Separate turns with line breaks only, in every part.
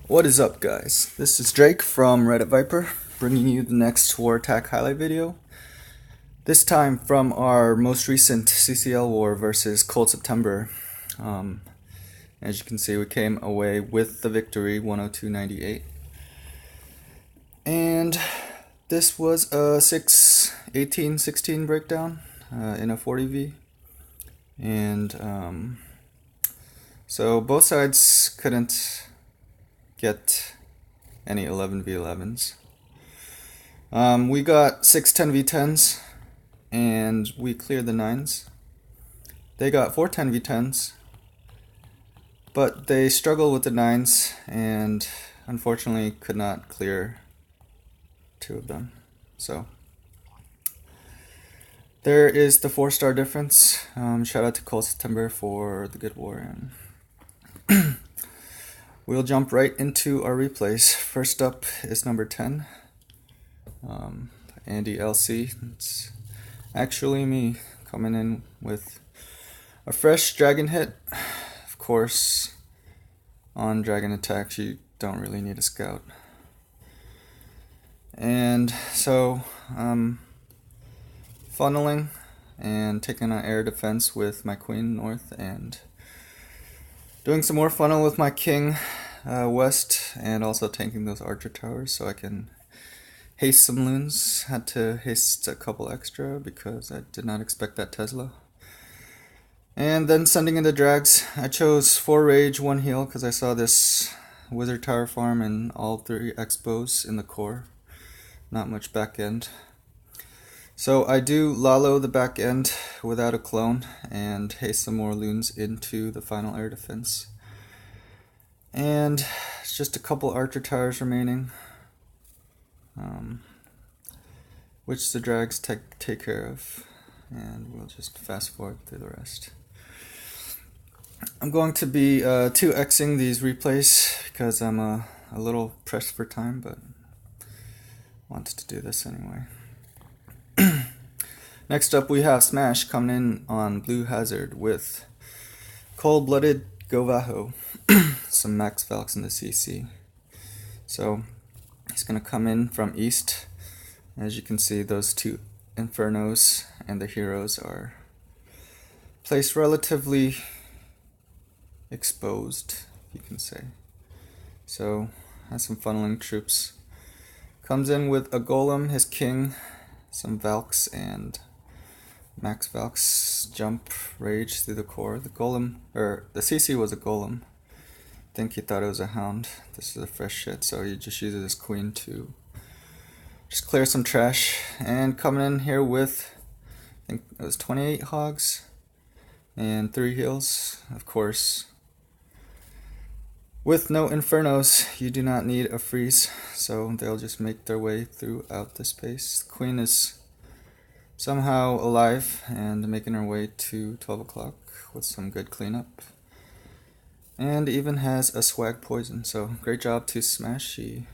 What is up, guys? This is Drake from Reddit Viper, bringing you the next War Attack highlight video. This time from our most recent CCL war versus Cold September. As you can see, we came away with the victory, 102.98. And this was a 6-18-16 breakdown in a 40v. And so both sides couldn't get any 11v11s. We got 6 10v10s and we cleared the 9s. They got 4 10v10s, but they struggled with the 9s and unfortunately could not clear 2 of them. So there is the 4-star difference. Shout out to Cold September for the good war. And we'll jump right into our replays. First up is number 10, Andy LC. It's actually me coming in with a fresh dragon hit. Of course, on dragon attacks you don't really need a scout. And so funneling and taking an air defense with my queen north and doing some more funnel with my king west, and also tanking those archer towers so I can haste some loons. Had to haste a couple extra because I did not expect that Tesla. And then sending in the drags. I chose 4 rage, 1 heal because I saw this wizard tower farm and all 3 expos in the core. Not much back end. So I do Lalo the back end without a clone and haste some more loons into the final air defense. And it's just a couple archer towers remaining, which the drags take care of, and we'll just fast forward through the rest. I'm going to be 2xing these replays because I'm a little pressed for time, but wanted to do this anyway. Next up we have Smash coming in on Blue Hazard with Cold-Blooded Govaho, some Max Valks in the CC. So he's going to come in from east. As you can see, those 2 Infernos and the heroes are placed relatively exposed, you can say. So has some funneling troops. Comes in with a golem, his king, some Valks, and Max Valks jump rage through the core. The golem, or the CC was a golem. I think he thought it was a hound. This is a fresh shit, so he just uses his queen to just clear some trash. And coming in here with, I think it was 28 hogs and 3 heals. Of course, with no Infernos, you do not need a freeze, so they'll just make their way throughout the space. The queen is somehow alive and making her way to 12 o'clock with some good cleanup. And even has a swag poison, so great job to Smash. He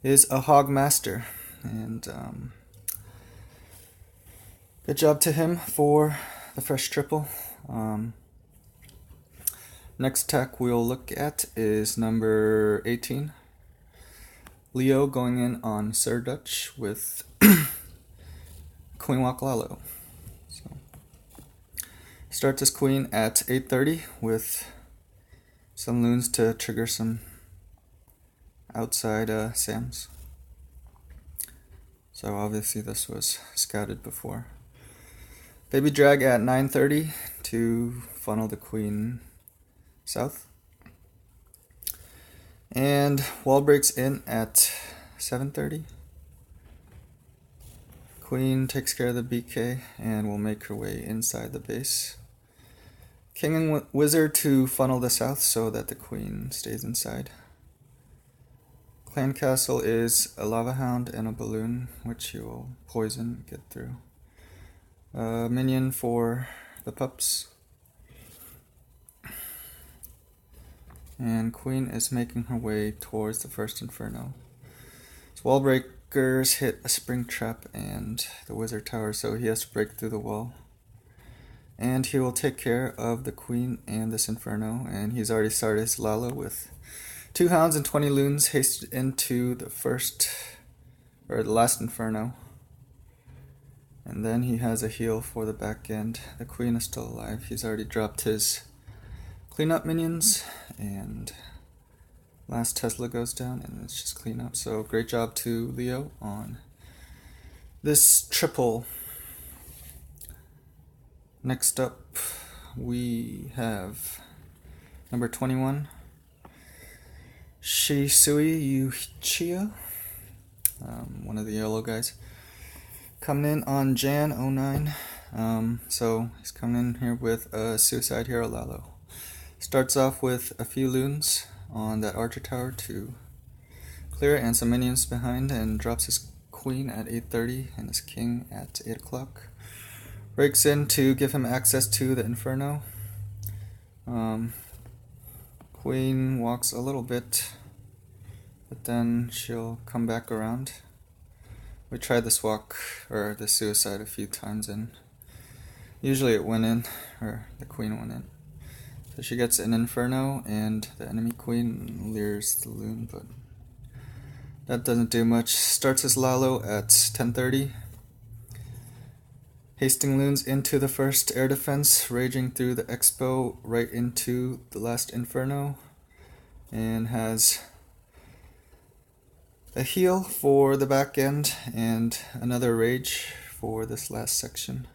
is a hog master, and good job to him for the fresh triple. Next tech we'll look at is number 18, Leo going in on Sir Dutch with Queen Walk Lalo. So starts his queen at 8:30 with some loons to trigger some outside Sams. So obviously this was scouted before. Baby drag at 9:30 to funnel the queen south. And wall breaks in at 7:30. Queen takes care of the BK and will make her way inside the base. King and Wizard to funnel the south so that the queen stays inside. Clan Castle is a Lava Hound and a Balloon, which you will poison, get through. Minion for the pups. And Queen is making her way towards the first Inferno. Wall breakers hit a spring trap and the wizard tower, so he has to break through the wall. And he will take care of the queen and this Inferno, and he's already started his Lalo with 2 hounds and 20 loons hasted into the last inferno. And then he has a heal for the back end. The queen is still alive. He's already dropped his cleanup minions, and last Tesla goes down, and it's just cleanup. So great job to Leo on this triple. Next up, we have number 21, Shisui Yuichia, one of the YOLO guys, coming in on Jan 09. So he's coming in here with a Suicide Hero Lalo. Starts off with a few loons on that archer tower to clear and some minions behind, and drops his queen at 8:30 and his king at 8 o'clock. Breaks in to give him access to the inferno. Queen walks a little bit, but then she'll come back around. We tried this walk, or the suicide, a few times, and usually it went in, or the queen went in. So she gets an inferno, and the enemy queen leers the loon, but that doesn't do much. Starts his Lalo at 10:30. Hasting loons into the first air defense, raging through the expo right into the last inferno, and has a heal for the back end and another rage for this last section.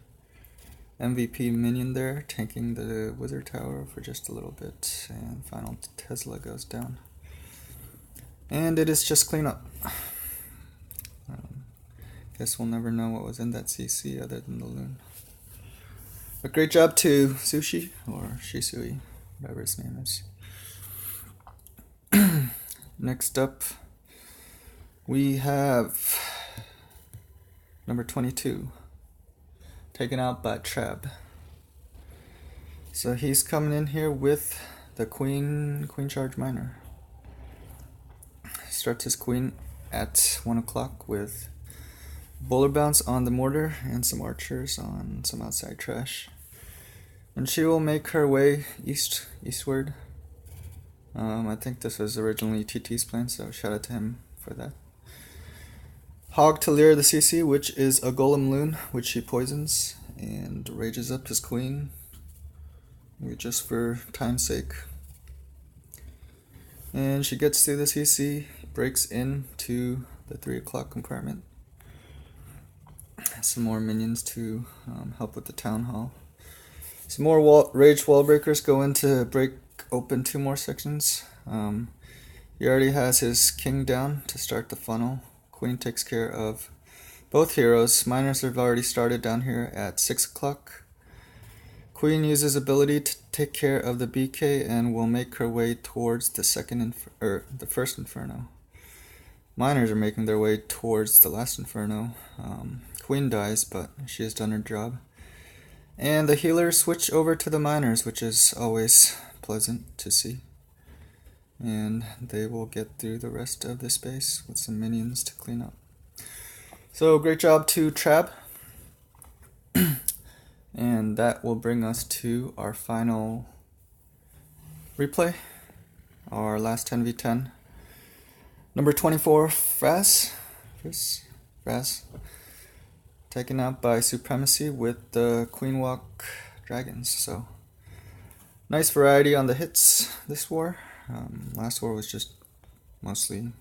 MVP minion there, tanking the wizard tower for just a little bit, and final Tesla goes down. And it is just cleanup. Guess we'll never know what was in that CC other than the loon. But great job to Sushi, or Shisui, whatever his name is. Next up, we have number 22, taken out by Trab. So he's coming in here with the queen charge miner. Starts his queen at 1 o'clock with bowler bounce on the mortar and some archers on some outside trash. And she will make her way eastward. I think this was originally TT's plan, so shout out to him for that. Hog to lure the CC, which is a golem loon, which she poisons, and rages up his queen, just for time's sake. And she gets through the CC, breaks into the 3 o'clock compartment. Some more minions to help with the town hall. Some more rage wall breakers go in to break open 2 more sections. He already has his king down to start the funnel. Queen takes care of both heroes. Miners have already started down here at 6 o'clock. Queen uses ability to take care of the BK and will make her way towards the first inferno. Miners are making their way towards the last inferno. Queen dies, but she has done her job. And the healers switch over to the miners, which is always pleasant to see. And they will get through the rest of the space with some minions to clean up. So great job to Trab. And that will bring us to our final replay, our last 10v10. Number 24, Fraz, taken out by Supremacy with the Queen Walk Dragons. So nice variety on the hits this war. Last war was just mostly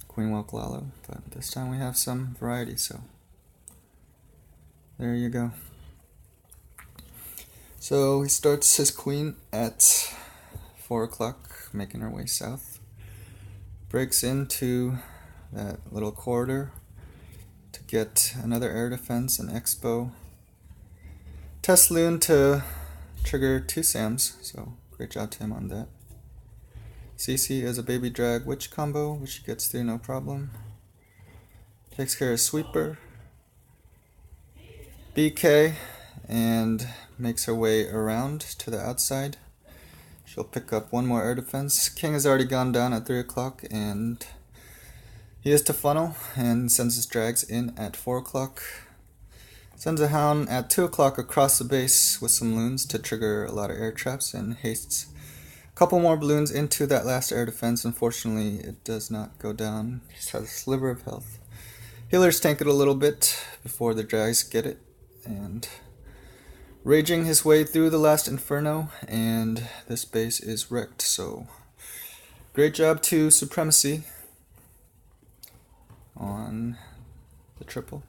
Queen Walk Lalo, but this time we have some variety, so there you go. So he starts his queen at 4 o'clock, making her way south. Breaks into that little corridor to get another air defense and expo. Test Loon to trigger 2 Sams, so great job to him on that. CC is a baby drag witch combo, which he gets through no problem. Takes care of Sweeper, BK, and makes her way around to the outside. She'll pick up 1 more air defense. King has already gone down at 3 o'clock, and he is to funnel and sends his drags in at 4 o'clock. Sends a hound at 2 o'clock across the base with some loons to trigger a lot of air traps, and hastes Couple more balloons into that last air defense. Unfortunately, it does not go down. Just has a sliver of health. Healers tank it a little bit before the drags get it, and raging his way through the last inferno, and this base is wrecked. So great job to Supremacy on the triple.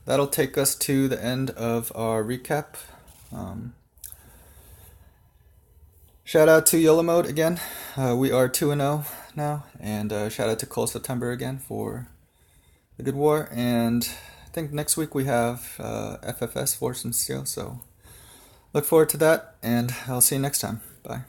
That'll take us to the end of our recap. Shout out to YOLO mode again. We are 2-0 now, and shout out to Cole September again for the good war. And I think next week we have FFS Force and Steel, so look forward to that, and I'll see you next time. Bye.